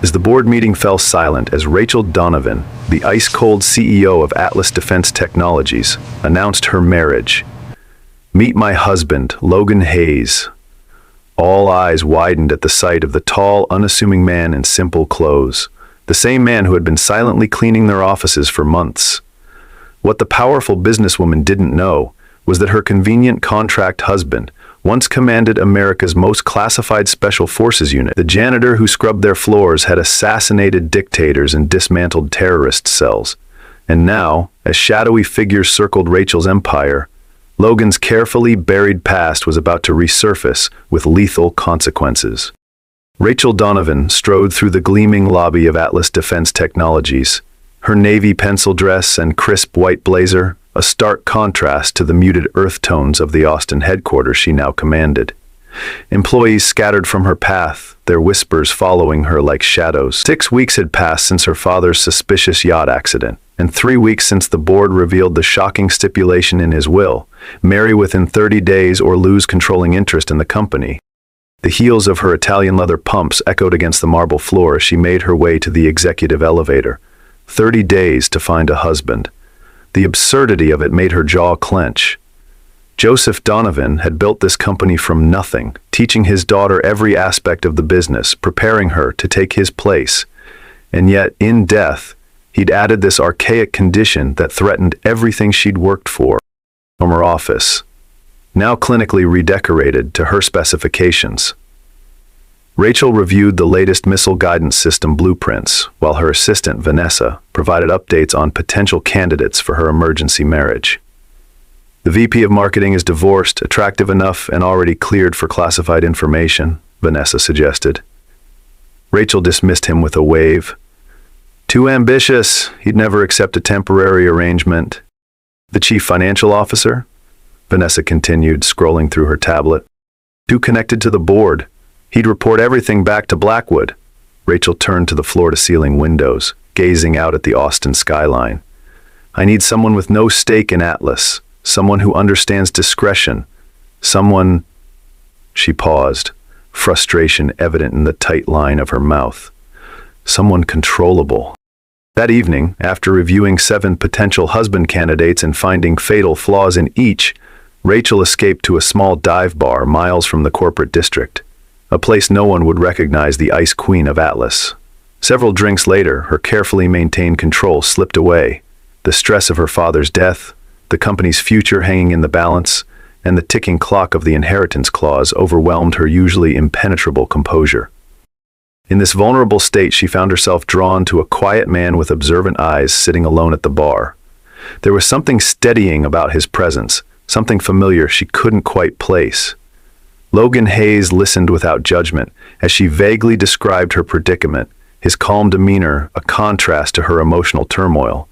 As the board meeting fell silent as Rachel Donovan, the ice-cold CEO of Atlas Defense Technologies, announced her marriage. "Meet my husband, Logan Hayes." All eyes widened at the sight of the tall, unassuming man in simple clothes, the same man who had been silently cleaning their offices for months. What the powerful businesswoman didn't know was that her convenient contract husband once commanded America's most classified special forces unit. The janitor who scrubbed their floors had assassinated dictators and dismantled terrorist cells. And now, as shadowy figures circled Rachel's empire, Logan's carefully buried past was about to resurface with lethal consequences. Rachel Donovan strode through the gleaming lobby of Atlas Defense Technologies, her navy pencil dress and crisp white blazer a stark contrast to the muted earth tones of the Austin headquarters she now commanded. Employees scattered from her path, their whispers following her like shadows. 6 weeks had passed since her father's suspicious yacht accident, and 3 weeks since the board revealed the shocking stipulation in his will: marry within 30 days or lose controlling interest in the company. The heels of her Italian leather pumps echoed against the marble floor as she made her way to the executive elevator. 30 days to find a husband. The absurdity of it made her jaw clench. Joseph Donovan had built this company from nothing, teaching his daughter every aspect of the business, preparing her to take his place. And yet, in death, he'd added this archaic condition that threatened everything she'd worked for. From her office, now clinically redecorated to her specifications. Rachel reviewed the latest missile guidance system blueprints, while her assistant, Vanessa, provided updates on potential candidates for her emergency marriage. "The VP of Marketing is divorced, attractive enough, and already cleared for classified information," Vanessa suggested. Rachel dismissed him with a wave. "Too ambitious. He'd never accept a temporary arrangement." "The Chief Financial Officer?" Vanessa continued, scrolling through her tablet. "Too connected to the board. He'd report everything back to Blackwood." Rachel turned to the floor-to-ceiling windows, gazing out at the Austin skyline. "I need someone with no stake in Atlas, someone who understands discretion, someone—" She paused, frustration evident in the tight line of her mouth. "Someone controllable." That evening, after reviewing 7 potential husband candidates and finding fatal flaws in each, Rachel escaped to a small dive bar miles from the corporate district, a place no one would recognize the Ice Queen of Atlas. Several drinks later, her carefully maintained control slipped away. The stress of her father's death, the company's future hanging in the balance, and the ticking clock of the inheritance clause overwhelmed her usually impenetrable composure. In this vulnerable state, she found herself drawn to a quiet man with observant eyes sitting alone at the bar. There was something steadying about his presence, something familiar she couldn't quite place. Logan Hayes listened without judgment as she vaguely described her predicament, his calm demeanor a contrast to her emotional turmoil.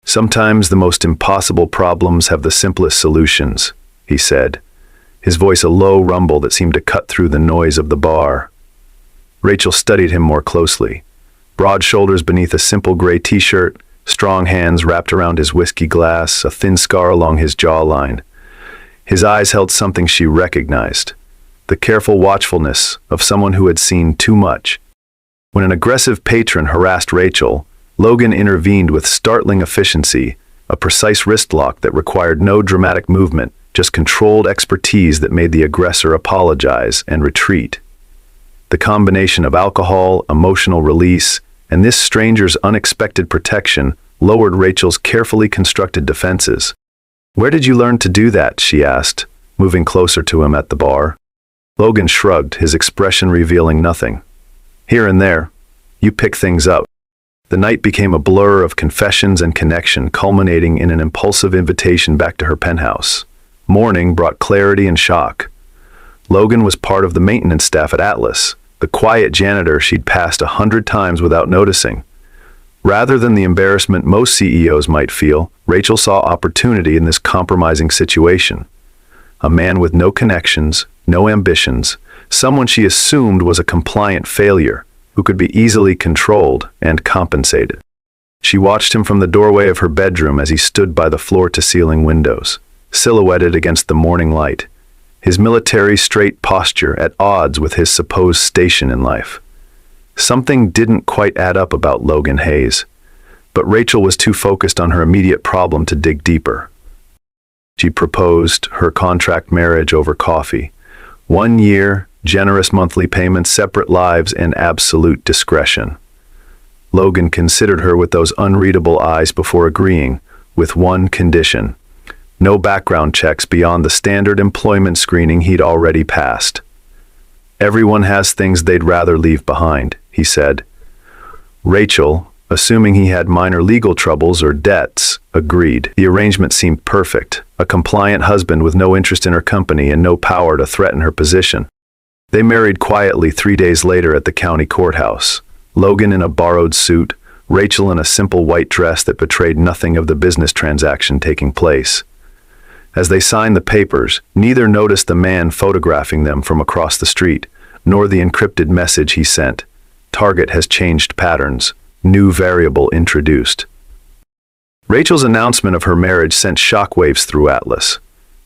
"Sometimes the most impossible problems have the simplest solutions," he said, his voice a low rumble that seemed to cut through the noise of the bar. Rachel studied him more closely. Broad shoulders beneath a simple gray t-shirt, strong hands wrapped around his whiskey glass, a thin scar along his jawline. His eyes held something she recognized, the careful watchfulness of someone who had seen too much. When an aggressive patron harassed Rachel, Logan intervened with startling efficiency, a precise wrist lock that required no dramatic movement, just controlled expertise that made the aggressor apologize and retreat. The combination of alcohol, emotional release, and this stranger's unexpected protection lowered Rachel's carefully constructed defenses. "Where did you learn to do that?" she asked, moving closer to him at the bar. Logan shrugged, his expression revealing nothing. "Here and there. You pick things up." The night became a blur of confessions and connection, culminating in an impulsive invitation back to her penthouse. Morning brought clarity and shock. Logan was part of the maintenance staff at Atlas, the quiet janitor she'd passed 100 times without noticing. Rather than the embarrassment most CEOs might feel, Rachel saw opportunity in this compromising situation. A man with no connections, no ambitions, someone she assumed was a compliant failure, who could be easily controlled and compensated. She watched him from the doorway of her bedroom as he stood by the floor-to-ceiling windows, silhouetted against the morning light, his military straight posture at odds with his supposed station in life. Something didn't quite add up about Logan Hayes, but Rachel was too focused on her immediate problem to dig deeper. She proposed her contract marriage over coffee. 1 year, generous monthly payments, separate lives, and absolute discretion. Logan considered her with those unreadable eyes before agreeing, with one condition: no background checks beyond the standard employment screening he'd already passed. "Everyone has things they'd rather leave behind," he said. Rachel, assuming he had minor legal troubles or debts, agreed. The arrangement seemed perfect: a compliant husband with no interest in her company and no power to threaten her position. They married quietly 3 days later at the county courthouse. Logan in a borrowed suit, Rachel in a simple white dress that betrayed nothing of the business transaction taking place. As they signed the papers, neither noticed the man photographing them from across the street, nor the encrypted message he sent. "Target has changed patterns. New variable introduced." Rachel's announcement of her marriage sent shockwaves through Atlas.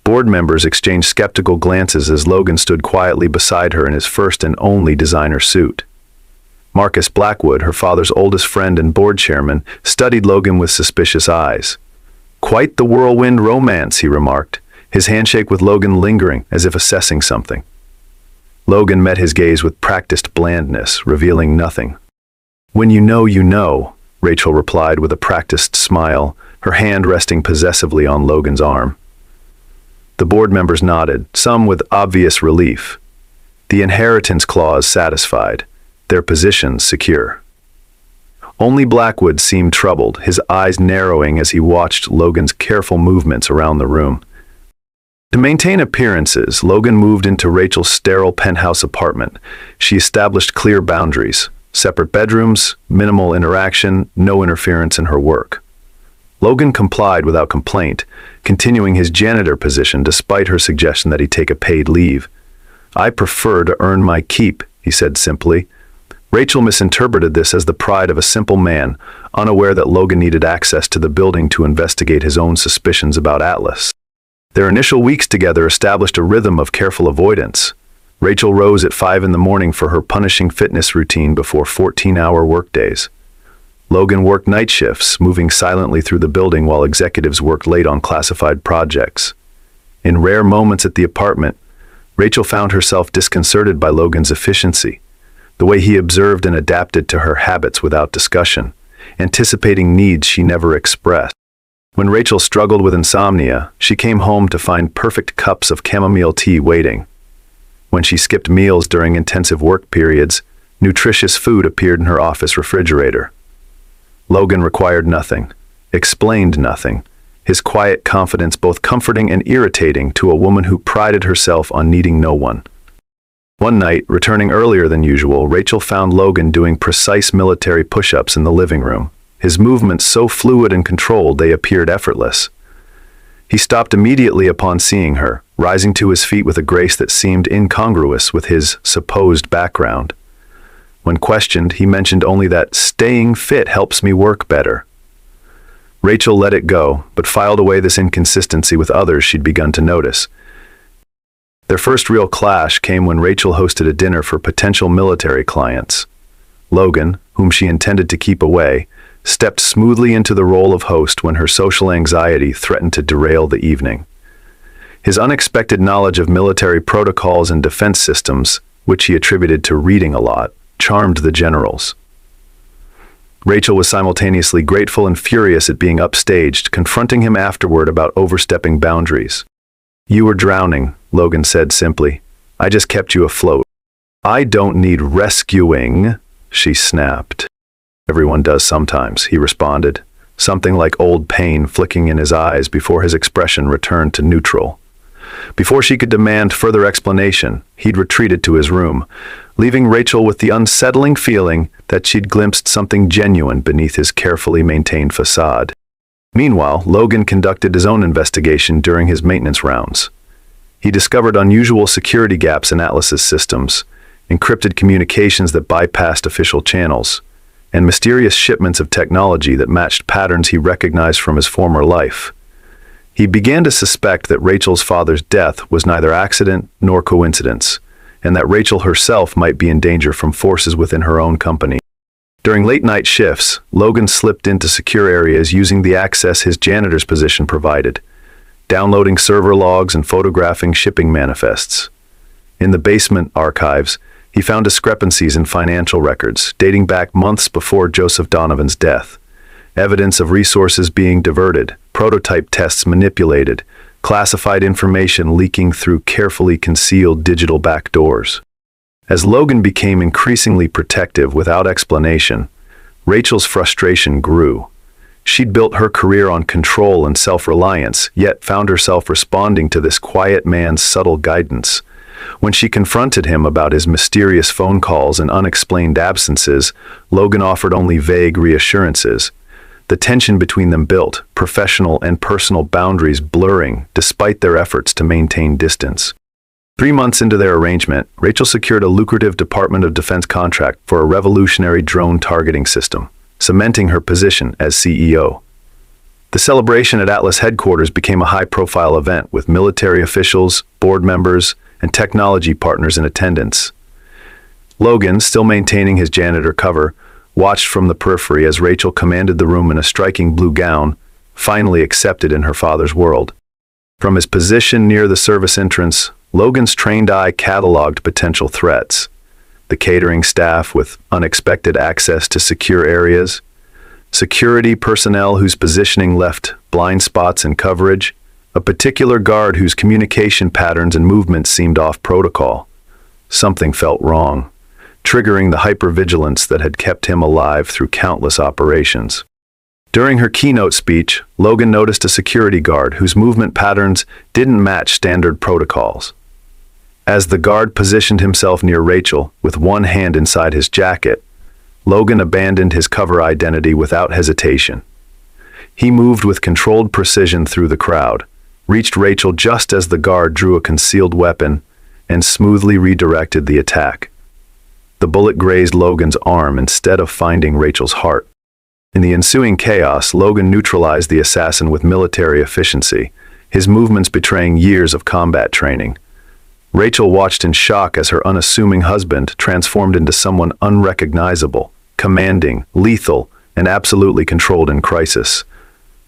Board members exchanged skeptical glances as Logan stood quietly beside her in his first and only designer suit. Marcus Blackwood, her father's oldest friend and board chairman, studied Logan with suspicious eyes. "Quite the whirlwind romance," he remarked, his handshake with Logan lingering as if assessing something. Logan met his gaze with practiced blandness, revealing nothing. "When you know," Rachel replied with a practiced smile, her hand resting possessively on Logan's arm. The board members nodded, some with obvious relief. The inheritance clause satisfied, their positions secure. Only Blackwood seemed troubled, his eyes narrowing as he watched Logan's careful movements around the room. To maintain appearances, Logan moved into Rachel's sterile penthouse apartment. She established clear boundaries: separate bedrooms, minimal interaction, no interference in her work. Logan complied without complaint, continuing his janitor position despite her suggestion that he take a paid leave. "I prefer to earn my keep," he said simply. Rachel misinterpreted this as the pride of a simple man, unaware that Logan needed access to the building to investigate his own suspicions about Atlas. Their initial weeks together established a rhythm of careful avoidance. Rachel rose at 5 in the morning for her punishing fitness routine before 14-hour workdays. Logan worked night shifts, moving silently through the building while executives worked late on classified projects. In rare moments at the apartment, Rachel found herself disconcerted by Logan's efficiency, the way he observed and adapted to her habits without discussion, anticipating needs she never expressed. When Rachel struggled with insomnia, she came home to find perfect cups of chamomile tea waiting. When she skipped meals during intensive work periods, nutritious food appeared in her office refrigerator. Logan required nothing, explained nothing, his quiet confidence both comforting and irritating to a woman who prided herself on needing no one. One night, returning earlier than usual, Rachel found Logan doing precise military push-ups in the living room, his movements so fluid and controlled they appeared effortless. He stopped immediately upon seeing her, rising to his feet with a grace that seemed incongruous with his supposed background. When questioned, he mentioned only that "staying fit helps me work better." Rachel let it go, but filed away this inconsistency with others she'd begun to notice. Their first real clash came when Rachel hosted a dinner for potential military clients. Logan, whom she intended to keep away, stepped smoothly into the role of host when her social anxiety threatened to derail the evening. His unexpected knowledge of military protocols and defense systems, which he attributed to reading a lot, charmed the generals. Rachel was simultaneously grateful and furious at being upstaged, confronting him afterward about overstepping boundaries. "You were drowning," Logan said simply. "I just kept you afloat." "I don't need rescuing," she snapped. "Everyone does sometimes," he responded, something like old pain flicking in his eyes before his expression returned to neutral. Before she could demand further explanation, he'd retreated to his room, leaving Rachel with the unsettling feeling that she'd glimpsed something genuine beneath his carefully maintained facade. Meanwhile, Logan conducted his own investigation during his maintenance rounds. He discovered unusual security gaps in Atlas's systems, encrypted communications that bypassed official channels, and mysterious shipments of technology that matched patterns he recognized from his former life. He began to suspect that Rachel's father's death was neither accident nor coincidence. and that Rachel herself might be in danger from forces within her own company. During late-night shifts, Logan slipped into secure areas using the access his janitor's position provided, downloading server logs and photographing shipping manifests. In the basement archives, he found discrepancies in financial records dating back months before Joseph Donovan's death, evidence of resources being diverted, prototype tests manipulated, classified information leaking through carefully concealed digital backdoors. As Logan became increasingly protective without explanation, Rachel's frustration grew. She'd built her career on control and self-reliance, yet found herself responding to this quiet man's subtle guidance. When she confronted him about his mysterious phone calls and unexplained absences, Logan offered only vague reassurances. The tension between them built, professional and personal boundaries blurring despite their efforts to maintain distance. 3 months into their arrangement, Rachel secured a lucrative Department of Defense contract for a revolutionary drone targeting system, cementing her position as CEO. The celebration at Atlas headquarters became a high-profile event with military officials, board members, and technology partners in attendance. Logan, still maintaining his janitor cover, watched from the periphery as Rachel commanded the room in a striking blue gown, finally accepted in her father's world. From his position near the service entrance, Logan's trained eye cataloged potential threats. The catering staff with unexpected access to secure areas, security personnel whose positioning left blind spots in coverage, a particular guard whose communication patterns and movements seemed off protocol. Something felt wrong, triggering the hypervigilance that had kept him alive through countless operations. During her keynote speech, Logan noticed a security guard whose movement patterns didn't match standard protocols. As the guard positioned himself near Rachel, with one hand inside his jacket, Logan abandoned his cover identity without hesitation. He moved with controlled precision through the crowd, reached Rachel just as the guard drew a concealed weapon, and smoothly redirected the attack. The bullet grazed Logan's arm instead of finding Rachel's heart. In the ensuing chaos, Logan neutralized the assassin with military efficiency, his movements betraying years of combat training. Rachel watched in shock as her unassuming husband transformed into someone unrecognizable, commanding, lethal, and absolutely controlled in crisis.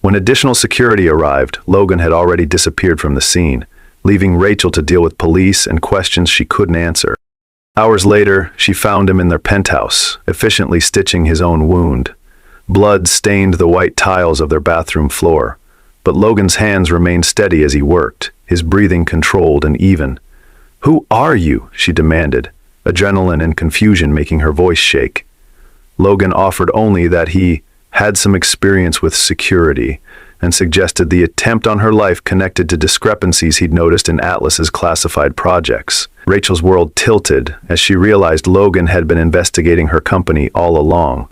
When additional security arrived, Logan had already disappeared from the scene, leaving Rachel to deal with police and questions she couldn't answer. Hours later, she found him in their penthouse, efficiently stitching his own wound. Blood stained the white tiles of their bathroom floor, but Logan's hands remained steady as he worked, his breathing controlled and even. "Who are you?" she demanded, adrenaline and confusion making her voice shake. Logan offered only that he had some experience with security and suggested the attempt on her life connected to discrepancies he'd noticed in Atlas's classified projects. Rachel's world tilted as she realized Logan had been investigating her company all along.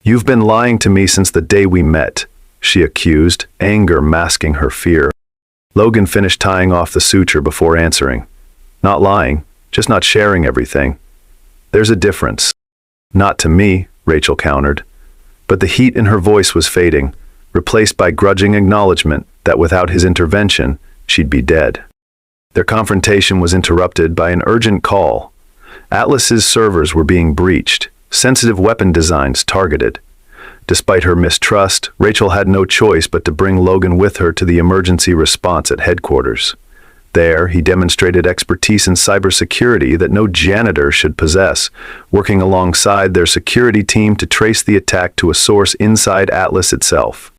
"You've been lying to me since the day we met," she accused, anger masking her fear. Logan finished tying off the suture before answering. "Not lying, just not sharing everything. There's a difference." "Not to me," Rachel countered. But the heat in her voice was fading, replaced by grudging acknowledgement that without his intervention, she'd be dead. Their confrontation was interrupted by an urgent call. Atlas's servers were being breached, sensitive weapon designs targeted. Despite her mistrust, Rachel had no choice but to bring Logan with her to the emergency response at headquarters. There, he demonstrated expertise in cybersecurity that no janitor should possess, working alongside their security team to trace the attack to a source inside Atlas itself.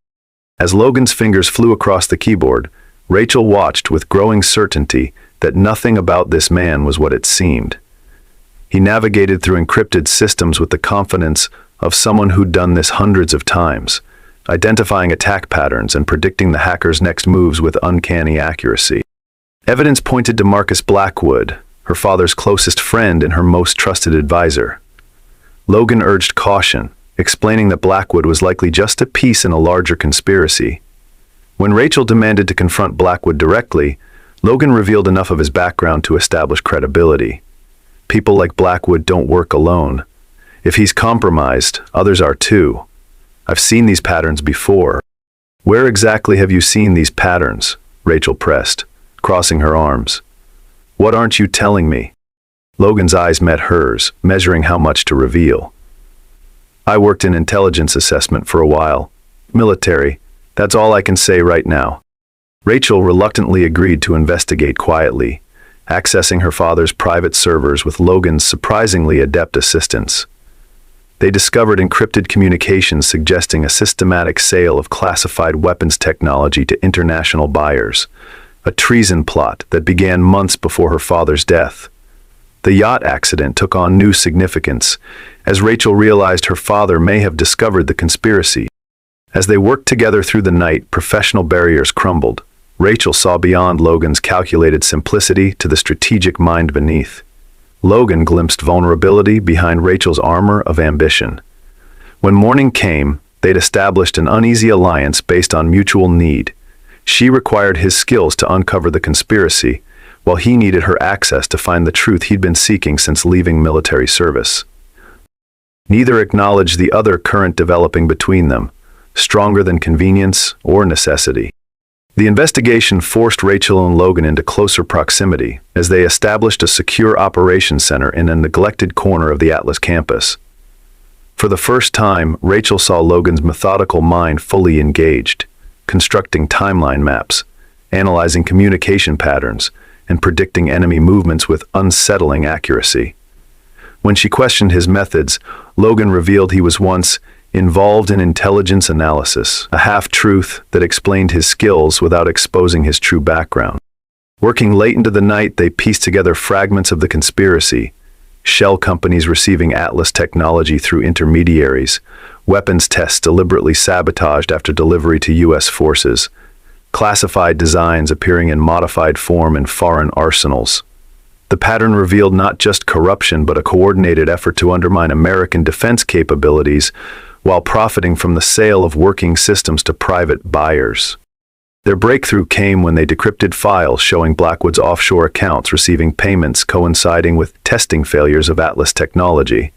As Logan's fingers flew across the keyboard, Rachel watched with growing certainty that nothing about this man was what it seemed. He navigated through encrypted systems with the confidence of someone who'd done this hundreds of times, identifying attack patterns and predicting the hacker's next moves with uncanny accuracy. Evidence pointed to Marcus Blackwood, her father's closest friend and her most trusted advisor. Logan urged caution, explaining that Blackwood was likely just a piece in a larger conspiracy. When Rachel demanded to confront Blackwood directly, Logan revealed enough of his background to establish credibility. People like Blackwood don't work alone. If he's compromised, others are too. I've seen these patterns before. "Where exactly have you seen these patterns?" Rachel pressed, crossing her arms. "What aren't you telling me?" Logan's eyes met hers, measuring how much to reveal. I worked in intelligence assessment for a while. Military. That's all I can say right now. Rachel reluctantly agreed to investigate quietly, accessing her father's private servers with Logan's surprisingly adept assistance. They discovered encrypted communications suggesting a systematic sale of classified weapons technology to international buyers, a treason plot that began months before her father's death. The yacht accident took on new significance, as Rachel realized her father may have discovered the conspiracy. As they worked together through the night, professional barriers crumbled. Rachel saw beyond Logan's calculated simplicity to the strategic mind beneath. Logan glimpsed vulnerability behind Rachel's armor of ambition. When morning came, they'd established an uneasy alliance based on mutual need. She required his skills to uncover the conspiracy, while he needed her access to find the truth he'd been seeking since leaving military service. Neither acknowledged the other current developing between them, stronger than convenience or necessity. The investigation forced Rachel and Logan into closer proximity as they established a secure operations center in a neglected corner of the Atlas campus. For the first time, Rachel saw Logan's methodical mind fully engaged, constructing timeline maps, analyzing communication patterns, and predicting enemy movements with unsettling accuracy. When she questioned his methods, Logan revealed he was once involved in intelligence analysis, a half-truth that explained his skills without exposing his true background. Working late into the night, they pieced together fragments of the conspiracy: shell companies receiving Atlas technology through intermediaries, weapons tests deliberately sabotaged after delivery to U.S. forces, classified designs appearing in modified form in foreign arsenals. The pattern revealed not just corruption but a coordinated effort to undermine American defense capabilities while profiting from the sale of working systems to private buyers. Their breakthrough came when they decrypted files showing Blackwood's offshore accounts receiving payments coinciding with testing failures of Atlas technology,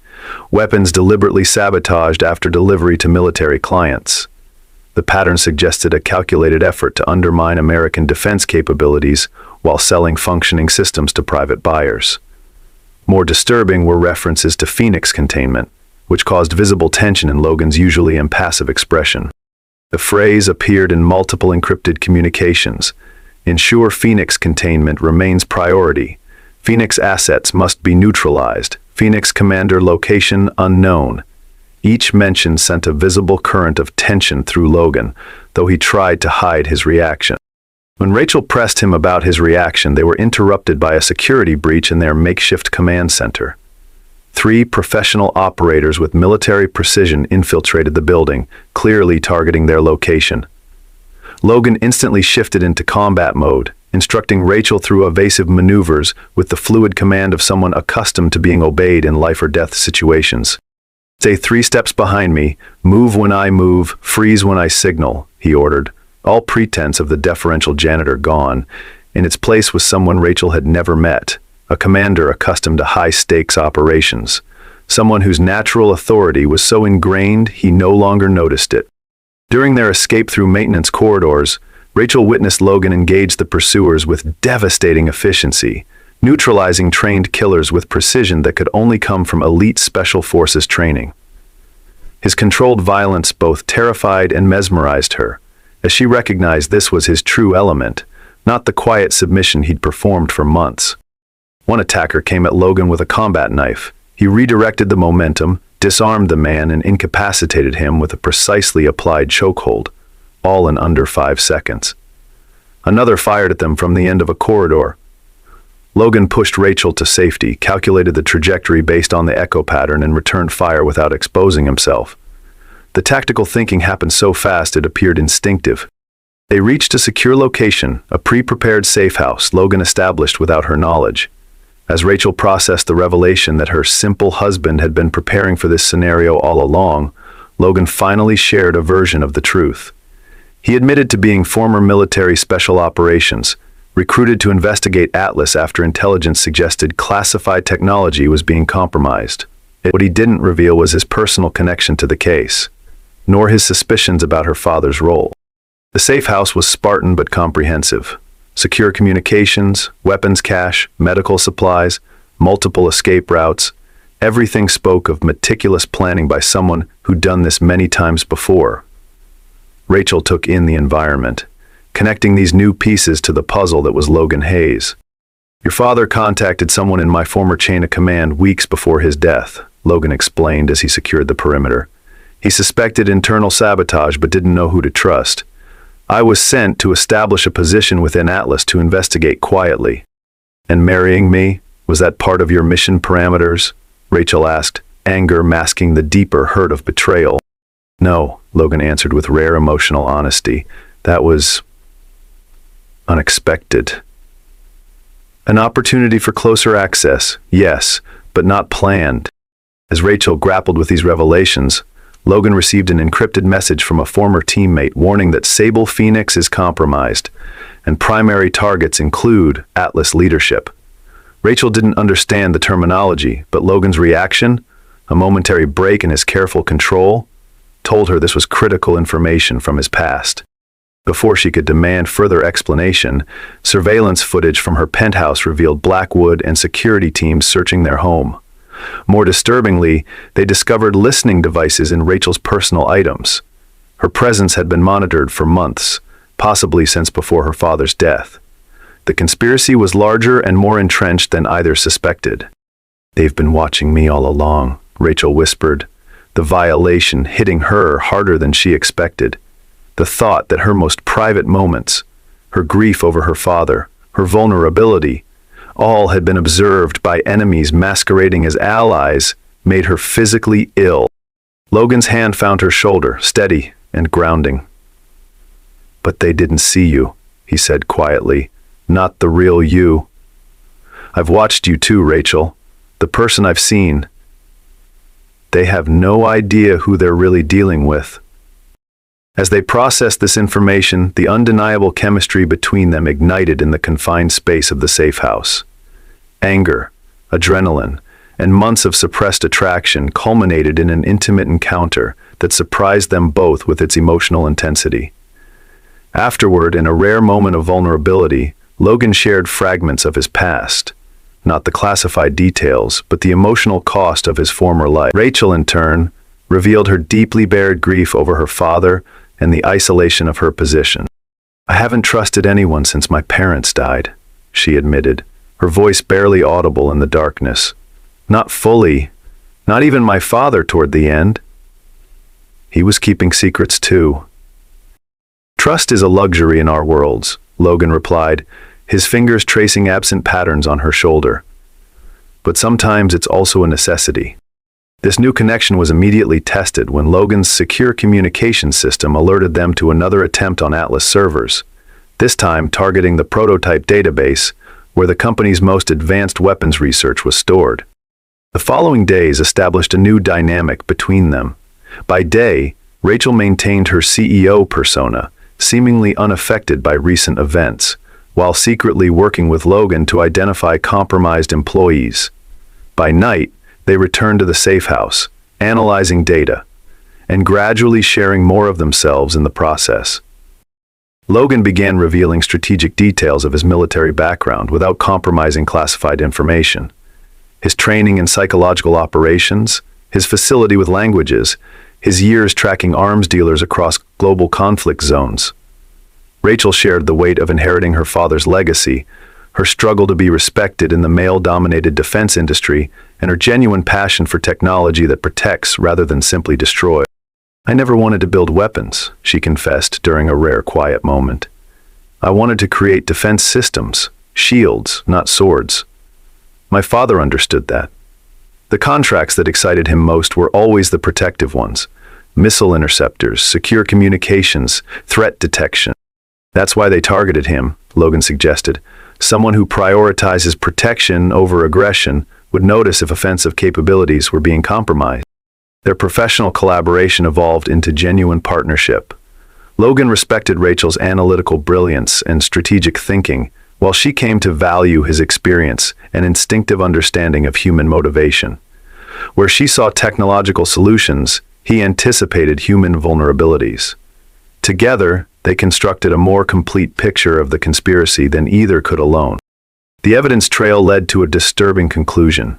weapons deliberately sabotaged after delivery to military clients. The pattern suggested a calculated effort to undermine American defense capabilities while selling functioning systems to private buyers. More disturbing were references to Phoenix containment, which caused visible tension in Logan's usually impassive expression. The phrase appeared in multiple encrypted communications. Ensure Phoenix containment remains priority. Phoenix assets must be neutralized. Phoenix commander location unknown. Each mention sent a visible current of tension through Logan, though he tried to hide his reaction. When Rachel pressed him about his reaction, they were interrupted by a security breach in their makeshift command center. 3 professional operators with military precision infiltrated the building, clearly targeting their location. Logan instantly shifted into combat mode, instructing Rachel through evasive maneuvers with the fluid command of someone accustomed to being obeyed in life-or-death situations. "Stay 3 steps behind me, move when I move, freeze when I signal," he ordered, all pretense of the deferential janitor gone. In its place was someone Rachel had never met, a commander accustomed to high-stakes operations, someone whose natural authority was so ingrained he no longer noticed it. During their escape through maintenance corridors, Rachel witnessed Logan engage the pursuers with devastating efficiency, neutralizing trained killers with precision that could only come from elite special forces training. His controlled violence both terrified and mesmerized her, as she recognized this was his true element, not the quiet submission he'd performed for months. One attacker came at Logan with a combat knife. He redirected the momentum, disarmed the man, and incapacitated him with a precisely applied chokehold, all in under 5 seconds. Another fired at them from the end of a corridor. Logan pushed Rachel to safety, calculated the trajectory based on the echo pattern, and returned fire without exposing himself. The tactical thinking happened so fast it appeared instinctive. They reached a secure location, a pre-prepared safe house Logan established without her knowledge. As Rachel processed the revelation that her simple husband had been preparing for this scenario all along, Logan finally shared a version of the truth. He admitted to being former military special operations, recruited to investigate Atlas after intelligence suggested classified technology was being compromised. What he didn't reveal was his personal connection to the case, nor his suspicions about her father's role. The safe house was Spartan but comprehensive. Secure communications, weapons cache, medical supplies, multiple escape routes. Everything spoke of meticulous planning by someone who'd done this many times before. Rachel took in the environment, connecting these new pieces to the puzzle that was Logan Hayes. "Your father contacted someone in my former chain of command weeks before his death," Logan explained as he secured the perimeter. "He suspected internal sabotage but didn't know who to trust. I was sent to establish a position within Atlas to investigate quietly." "And marrying me? Was that part of your mission parameters?" Rachel asked, anger masking the deeper hurt of betrayal. "No," Logan answered with rare emotional honesty. "That was unexpected. An opportunity for closer access, yes, but not planned." As Rachel grappled with these revelations, Logan received an encrypted message from a former teammate warning that Sable Phoenix is compromised, and primary targets include Atlas leadership. Rachel didn't understand the terminology, but Logan's reaction, a momentary break in his careful control, told her this was critical information from his past. Before she could demand further explanation, surveillance footage from her penthouse revealed Blackwood and security teams searching their home. More disturbingly, they discovered listening devices in Rachel's personal items. Her presence had been monitored for months, possibly since before her father's death. The conspiracy was larger and more entrenched than either suspected. "They've been watching me all along," Rachel whispered, the violation hitting her harder than she expected. The thought that her most private moments, her grief over her father, her vulnerability, all had been observed by enemies masquerading as allies, made her physically ill. Logan's hand found her shoulder, steady and grounding. "But they didn't see you," he said quietly. "Not the real you. I've watched you too, Rachel. The person I've seen. They have no idea who they're really dealing with." As they processed this information, the undeniable chemistry between them ignited in the confined space of the safe house. Anger, adrenaline, and months of suppressed attraction culminated in an intimate encounter that surprised them both with its emotional intensity. Afterward, in a rare moment of vulnerability, Logan shared fragments of his past, not the classified details, but the emotional cost of his former life. Rachel, in turn, revealed her deeply buried grief over her father and the isolation of her position. "I haven't trusted anyone since my parents died," she admitted, her voice barely audible in the darkness. "Not fully, not even my father toward the end. He was keeping secrets too." "Trust is a luxury in our worlds," Logan replied, his fingers tracing absent patterns on her shoulder. "But sometimes it's also a necessity." This new connection was immediately tested when Logan's secure communication system alerted them to another attempt on Atlas servers, this time targeting the prototype database where the company's most advanced weapons research was stored. The following days established a new dynamic between them. By day, Rachel maintained her CEO persona, seemingly unaffected by recent events, while secretly working with Logan to identify compromised employees. By night, they returned to the safe house, analyzing data, and gradually sharing more of themselves in the process. Logan began revealing strategic details of his military background without compromising classified information. His training in psychological operations, his facility with languages, his years tracking arms dealers across global conflict zones. Rachel shared the weight of inheriting her father's legacy, her struggle to be respected in the male-dominated defense industry, and her genuine passion for technology that protects rather than simply destroys. "I never wanted to build weapons," she confessed during a rare quiet moment. "I wanted to create defense systems, shields, not swords. My father understood that. The contracts that excited him most were always the protective ones: missile interceptors, secure communications, threat detection. That's why they targeted him," Logan suggested. "Someone who prioritizes protection over aggression would notice if offensive capabilities were being compromised." Their professional collaboration evolved into genuine partnership. Logan respected Rachel's analytical brilliance and strategic thinking, while she came to value his experience and instinctive understanding of human motivation. Where she saw technological solutions, he anticipated human vulnerabilities. Together, they constructed a more complete picture of the conspiracy than either could alone. The evidence trail led to a disturbing conclusion.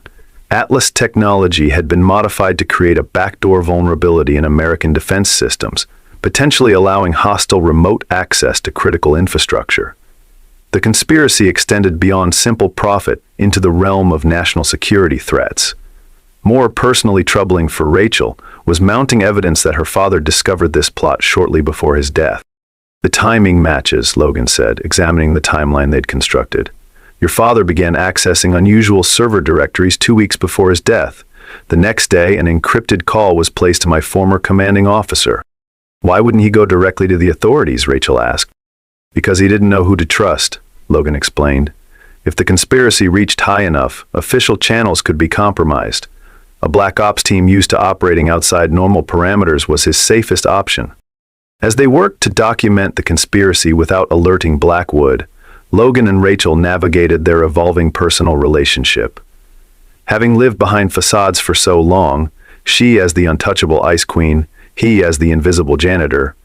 Atlas technology had been modified to create a backdoor vulnerability in American defense systems, potentially allowing hostile remote access to critical infrastructure. The conspiracy extended beyond simple profit into the realm of national security threats. More personally troubling for Rachel was mounting evidence that her father discovered this plot shortly before his death. The timing matches, Logan said, examining the timeline they'd constructed. Your father began accessing unusual server directories 2 weeks before his death. The next day, an encrypted call was placed to my former commanding officer. Why wouldn't he go directly to the authorities? Rachel asked. Because he didn't know who to trust, Logan explained. If the conspiracy reached high enough, official channels could be compromised. A black ops team used to operating outside normal parameters was his safest option. As they worked to document the conspiracy without alerting Blackwood, Logan and Rachel navigated their evolving personal relationship. Having lived behind facades for so long, she as the untouchable Ice Queen, he as the invisible janitor,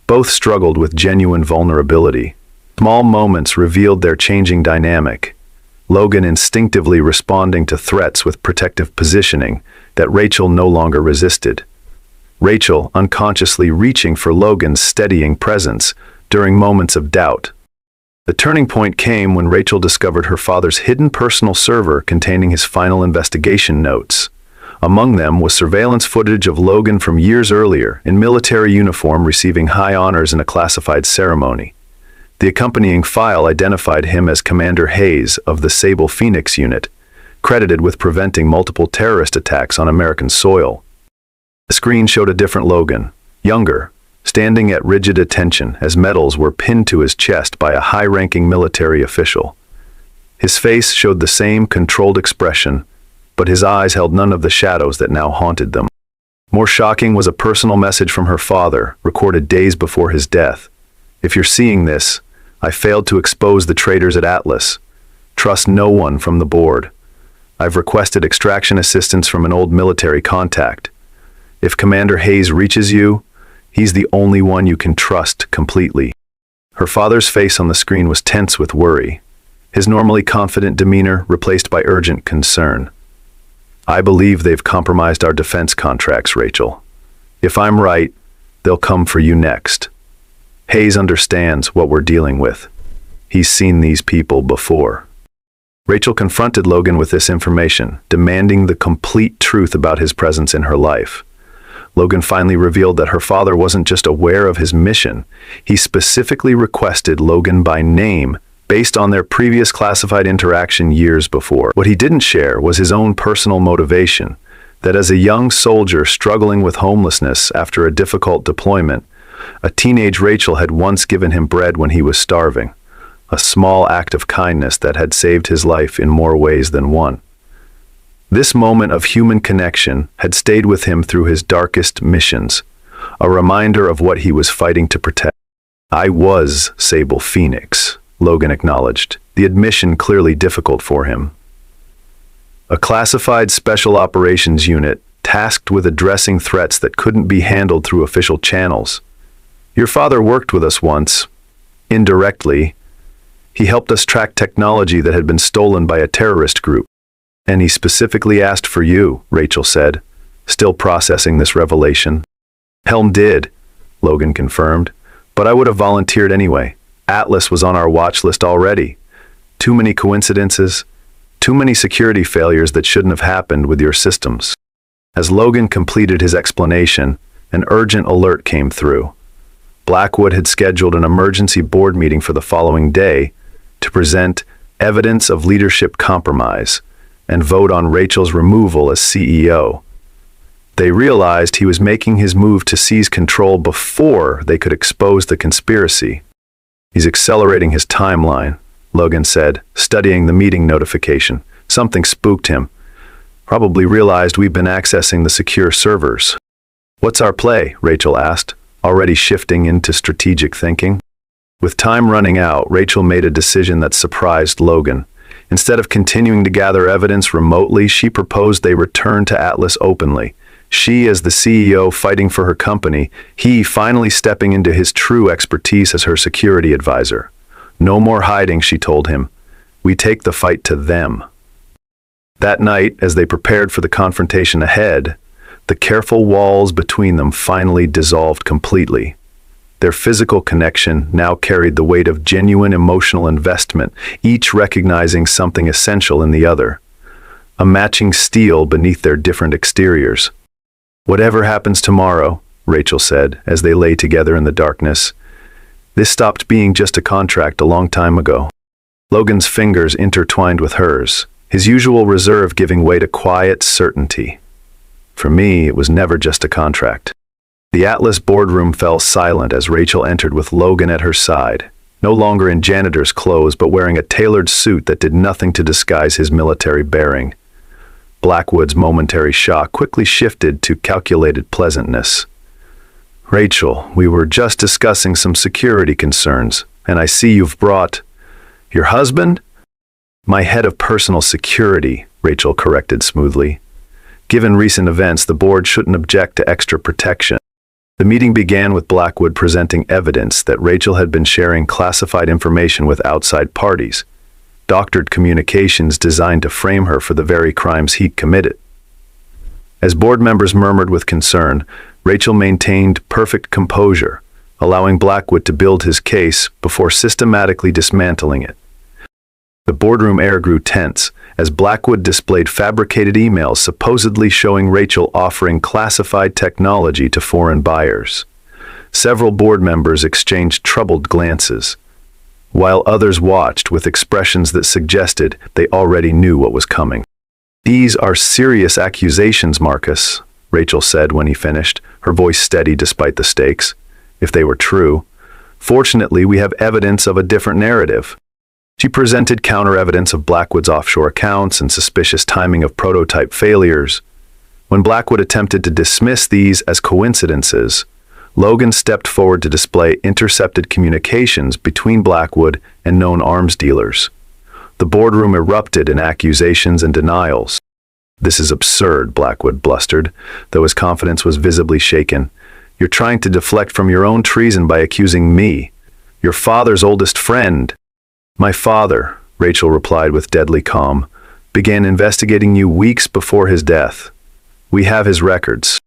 both struggled with genuine vulnerability. Small moments revealed their changing dynamic. Logan instinctively responding to threats with protective positioning that Rachel no longer resisted. Rachel unconsciously reaching for Logan's steadying presence during moments of doubt. The turning point came when Rachel discovered her father's hidden personal server containing his final investigation notes. Among them was surveillance footage of Logan from years earlier in military uniform receiving high honors in a classified ceremony. The accompanying file identified him as Commander Hayes of the Sable Phoenix Unit, credited with preventing multiple terrorist attacks on American soil. The screen showed a different Logan, younger, standing at rigid attention as medals were pinned to his chest by a high-ranking military official. His face showed the same controlled expression, but his eyes held none of the shadows that now haunted them. More shocking was a personal message from her father, recorded days before his death. If you're seeing this, I failed to expose the traitors at Atlas. Trust no one from the board. I've requested extraction assistance from an old military contact. If Commander Hayes reaches you, he's the only one you can trust completely. Her father's face on the screen was tense with worry, his normally confident demeanor replaced by urgent concern. I believe they've compromised our defense contracts, Rachel. If I'm right, they'll come for you next. Hayes understands what we're dealing with. He's seen these people before. Rachel confronted Logan with this information, demanding the complete truth about his presence in her life. Logan finally revealed that her father wasn't just aware of his mission. He specifically requested Logan by name based on their previous classified interaction years before. What he didn't share was his own personal motivation, that as a young soldier struggling with homelessness after a difficult deployment, a teenage Rachel had once given him bread when he was starving, a small act of kindness that had saved his life in more ways than one. This moment of human connection had stayed with him through his darkest missions, a reminder of what he was fighting to protect. I was Sable Phoenix, Logan acknowledged, the admission clearly difficult for him. A classified special operations unit tasked with addressing threats that couldn't be handled through official channels. Your father worked with us once, indirectly. He helped us track technology that had been stolen by a terrorist group. And he specifically asked for you, Rachel said, still processing this revelation. Helm did, Logan confirmed, but I would have volunteered anyway. Atlas was on our watch list already. Too many coincidences, too many security failures that shouldn't have happened with your systems. As Logan completed his explanation, an urgent alert came through. Blackwood had scheduled an emergency board meeting for the following day to present evidence of leadership compromise and vote on Rachel's removal as CEO. They realized he was making his move to seize control before they could expose the conspiracy. He's accelerating his timeline, Logan said, studying the meeting notification. Something spooked him. Probably realized we've been accessing the secure servers. What's our play? Rachel asked, already shifting into strategic thinking. With time running out, Rachel made a decision that surprised Logan. Instead of continuing to gather evidence remotely, she proposed they return to Atlas openly. She as the CEO fighting for her company, he finally stepping into his true expertise as her security advisor. No more hiding, she told him. We take the fight to them. That night, as they prepared for the confrontation ahead, the careful walls between them finally dissolved completely. Their physical connection now carried the weight of genuine emotional investment, each recognizing something essential in the other, a matching steel beneath their different exteriors. "Whatever happens tomorrow," Rachel said, as they lay together in the darkness, "this stopped being just a contract a long time ago." Logan's fingers intertwined with hers, his usual reserve giving way to quiet certainty. "For me, it was never just a contract." The Atlas boardroom fell silent as Rachel entered with Logan at her side, no longer in janitor's clothes but wearing a tailored suit that did nothing to disguise his military bearing. Blackwood's momentary shock quickly shifted to calculated pleasantness. "Rachel, we were just discussing some security concerns, and I see you've brought—" "Your husband?" "My head of personal security," Rachel corrected smoothly. Given recent events, the board shouldn't object to extra protection. The meeting began with Blackwood presenting evidence that Rachel had been sharing classified information with outside parties, doctored communications designed to frame her for the very crimes he'd committed. As board members murmured with concern, Rachel maintained perfect composure, allowing Blackwood to build his case before systematically dismantling it. The boardroom air grew tense as Blackwood displayed fabricated emails supposedly showing Rachel offering classified technology to foreign buyers. Several board members exchanged troubled glances, while others watched with expressions that suggested they already knew what was coming. "These are serious accusations, Marcus," Rachel said when he finished, her voice steady despite the stakes. "If they were true, fortunately we have evidence of a different narrative." She presented counter-evidence of Blackwood's offshore accounts and suspicious timing of prototype failures. When Blackwood attempted to dismiss these as coincidences, Logan stepped forward to display intercepted communications between Blackwood and known arms dealers. The boardroom erupted in accusations and denials. "This is absurd," Blackwood blustered, though his confidence was visibly shaken. "You're trying to deflect from your own treason by accusing me, your father's oldest friend." "My father," Rachel replied with deadly calm, "began investigating you weeks before his death. We have his records."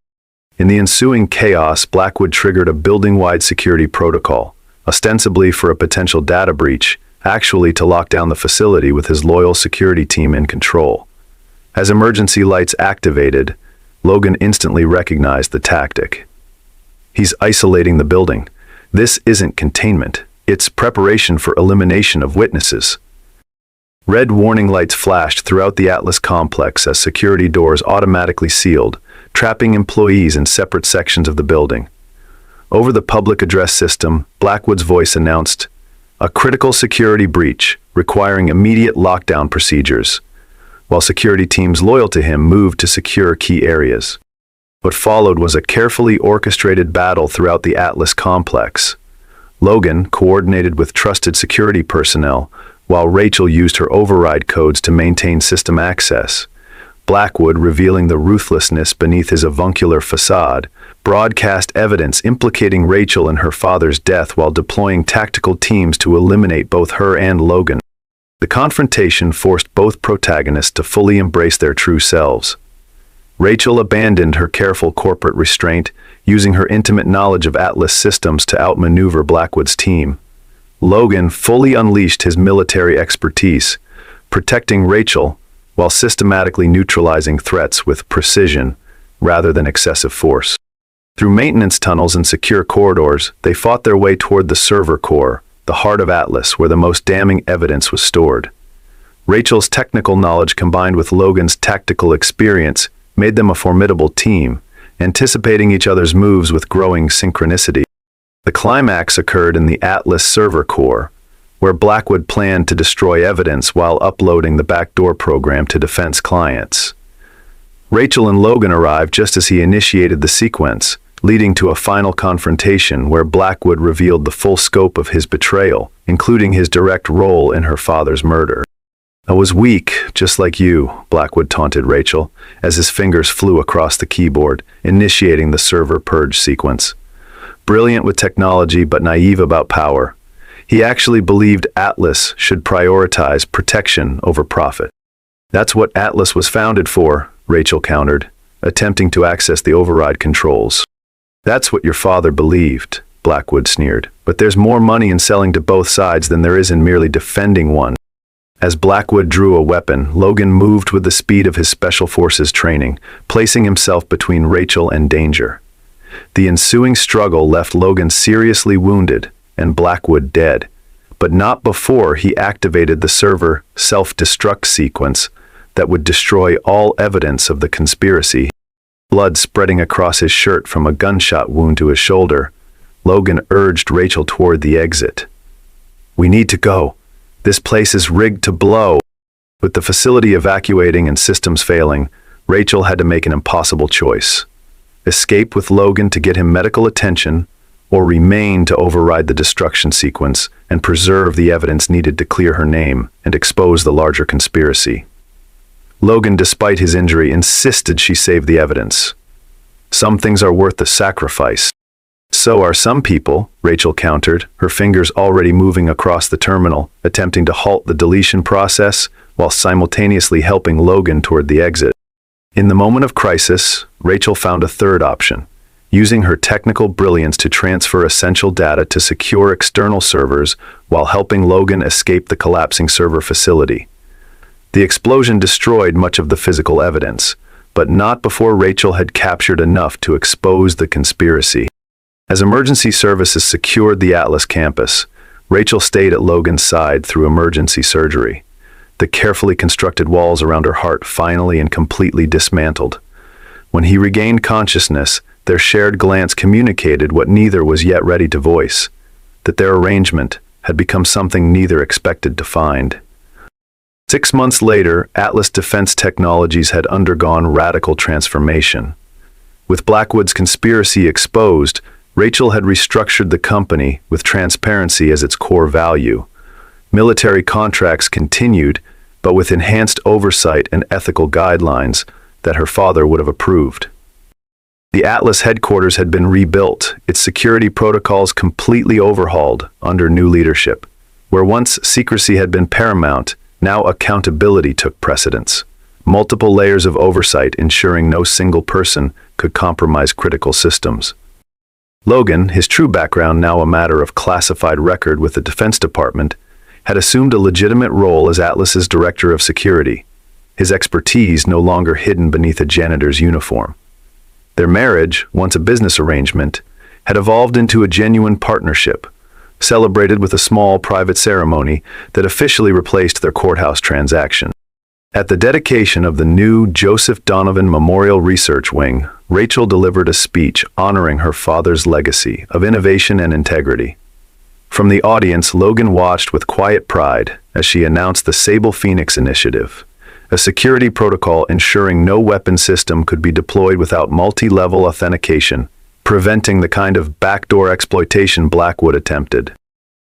In the ensuing chaos, Blackwood triggered a building-wide security protocol, ostensibly for a potential data breach, actually to lock down the facility with his loyal security team in control. As emergency lights activated, Logan instantly recognized the tactic. "He's isolating the building. This isn't containment. It's preparation for elimination of witnesses." Red warning lights flashed throughout the Atlas complex as security doors automatically sealed, trapping employees in separate sections of the building. Over the public address system, Blackwood's voice announced, "A critical security breach requiring immediate lockdown procedures," while security teams loyal to him moved to secure key areas. What followed was a carefully orchestrated battle throughout the Atlas complex. Logan coordinated with trusted security personnel, while Rachel used her override codes to maintain system access. Blackwood, revealing the ruthlessness beneath his avuncular facade, broadcast evidence implicating Rachel in her father's death while deploying tactical teams to eliminate both her and Logan. The confrontation forced both protagonists to fully embrace their true selves. Rachel abandoned her careful corporate restraint, using her intimate knowledge of Atlas systems to outmaneuver Blackwood's team. Logan fully unleashed his military expertise, protecting Rachel while systematically neutralizing threats with precision rather than excessive force. Through maintenance tunnels and secure corridors, they fought their way toward the server core, the heart of Atlas, where the most damning evidence was stored. Rachel's technical knowledge combined with Logan's tactical experience made them a formidable team, anticipating each other's moves with growing synchronicity. The climax occurred in the Atlas server core, where Blackwood planned to destroy evidence while uploading the backdoor program to defense clients. Rachel and Logan arrived just as he initiated the sequence, leading to a final confrontation where Blackwood revealed the full scope of his betrayal, including his direct role in her father's murder. "I was weak, just like you," Blackwood taunted Rachel, as his fingers flew across the keyboard, initiating the server purge sequence. Brilliant with technology but naive about power, He actually believed Atlas should prioritize protection over profit. That's what Atlas was founded for, Rachel countered, attempting to access the override controls. That's what your father believed, Blackwood sneered. But there's more money in selling to both sides than there is in merely defending one. As Blackwood drew a weapon, Logan moved with the speed of his Special Forces training, placing himself between Rachel and danger. The ensuing struggle left Logan seriously wounded and Blackwood dead, but not before he activated the server self-destruct sequence that would destroy all evidence of the conspiracy. Blood spreading across his shirt from a gunshot wound to his shoulder, Logan urged Rachel toward the exit. "We need to go. This place is rigged to blow." With the facility evacuating and systems failing, Rachel had to make an impossible choice. Escape with Logan to get him medical attention, or remain to override the destruction sequence and preserve the evidence needed to clear her name and expose the larger conspiracy. Logan, despite his injury, insisted she save the evidence. "Some things are worth the sacrifice." "So are some people," Rachel countered, her fingers already moving across the terminal, attempting to halt the deletion process while simultaneously helping Logan toward the exit. In the moment of crisis, Rachel found a third option, using her technical brilliance to transfer essential data to secure external servers while helping Logan escape the collapsing server facility. The explosion destroyed much of the physical evidence, but not before Rachel had captured enough to expose the conspiracy. As emergency services secured the Atlas campus, Rachel stayed at Logan's side through emergency surgery. The carefully constructed walls around her heart finally and completely dismantled. When he regained consciousness, their shared glance communicated what neither was yet ready to voice, that their arrangement had become something neither expected to find. 6 months later, Atlas Defense Technologies had undergone radical transformation. With Blackwood's conspiracy exposed, Rachel had restructured the company with transparency as its core value. Military contracts continued, but with enhanced oversight and ethical guidelines that her father would have approved. The Atlas headquarters had been rebuilt, its security protocols completely overhauled under new leadership. Where once secrecy had been paramount, now accountability took precedence. Multiple layers of oversight ensuring no single person could compromise critical systems. Logan, his true background now a matter of classified record with the Defense Department, had assumed a legitimate role as Atlas's Director of Security, his expertise no longer hidden beneath a janitor's uniform. Their marriage, once a business arrangement, had evolved into a genuine partnership, celebrated with a small private ceremony that officially replaced their courthouse transaction. At the dedication of the new Joseph Donovan Memorial Research Wing, Rachel delivered a speech honoring her father's legacy of innovation and integrity. From the audience, Logan watched with quiet pride as she announced the Sable Phoenix Initiative, a security protocol ensuring no weapon system could be deployed without multi-level authentication, preventing the kind of backdoor exploitation Blackwood attempted.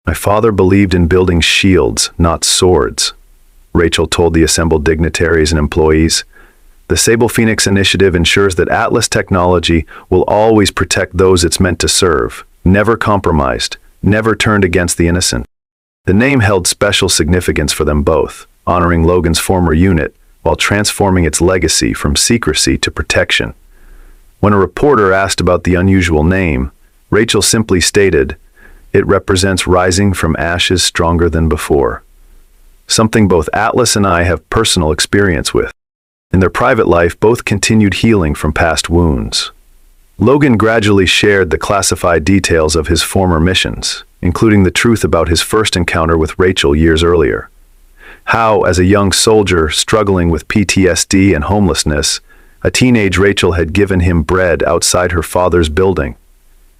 "My father believed in building shields, not swords," Rachel told the assembled dignitaries and employees. "The Sable Phoenix Initiative ensures that Atlas technology will always protect those it's meant to serve, never compromised, never turned against the innocent." The name held special significance for them both, honoring Logan's former unit while transforming its legacy from secrecy to protection. When a reporter asked about the unusual name, Rachel simply stated, "It represents rising from ashes stronger than before." Something both Atlas and I have personal experience with. In their private life, both continued healing from past wounds. Logan gradually shared the classified details of his former missions, including the truth about his first encounter with Rachel years earlier. How, as a young soldier struggling with PTSD and homelessness, a teenage Rachel had given him bread outside her father's building,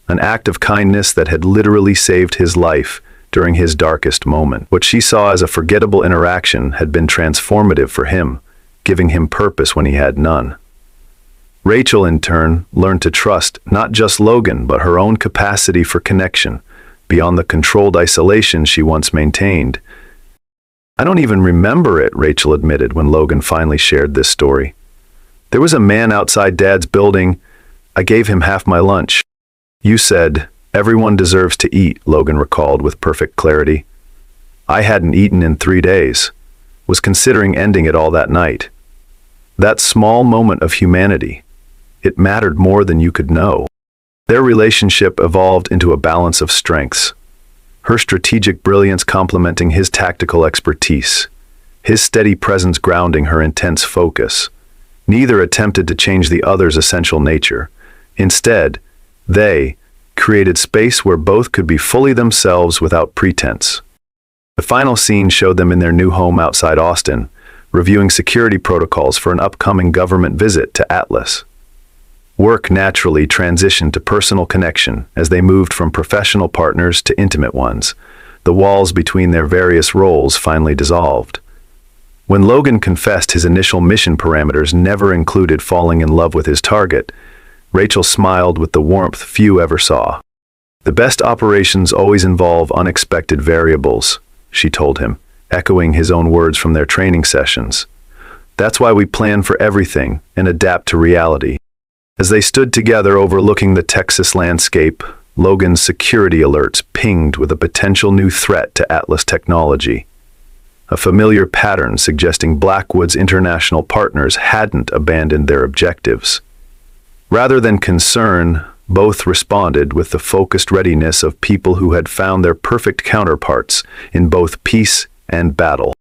an act of kindness that had literally saved his life during his darkest moment. What she saw as a forgettable interaction had been transformative for him, giving him purpose when he had none. Rachel, in turn, learned to trust not just Logan, but her own capacity for connection, beyond the controlled isolation she once maintained. "I don't even remember it," Rachel admitted when Logan finally shared this story. "There was a man outside Dad's building. I gave him half my lunch. You said, Everyone deserves to eat, Logan recalled with perfect clarity. I hadn't eaten in 3 days, was considering ending it all that night. That small moment of humanity, it mattered more than you could know. Their relationship evolved into a balance of strengths, her strategic brilliance complementing his tactical expertise, his steady presence grounding her intense focus. Neither attempted to change the other's essential nature. Instead, they created space where both could be fully themselves without pretense. The final scene showed them in their new home outside Austin, reviewing security protocols for an upcoming government visit to Atlas. Work naturally transitioned to personal connection as they moved from professional partners to intimate ones. The walls between their various roles finally dissolved. When Logan confessed his initial mission parameters never included falling in love with his target, Rachel smiled with the warmth few ever saw. The best operations always involve unexpected variables, she told him, echoing his own words from their training sessions. That's why we plan for everything and adapt to reality. As they stood together overlooking the Texas landscape, Logan's security alerts pinged with a potential new threat to Atlas technology. A familiar pattern suggesting Blackwood's international partners hadn't abandoned their objectives. Rather than concern, both responded with the focused readiness of people who had found their perfect counterparts in both peace and battle.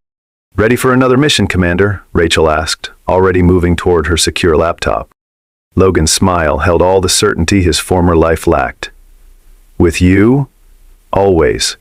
"Ready for another mission, Commander?" Rachel asked, already moving toward her secure laptop. Logan's smile held all the certainty his former life lacked. "With you? Always."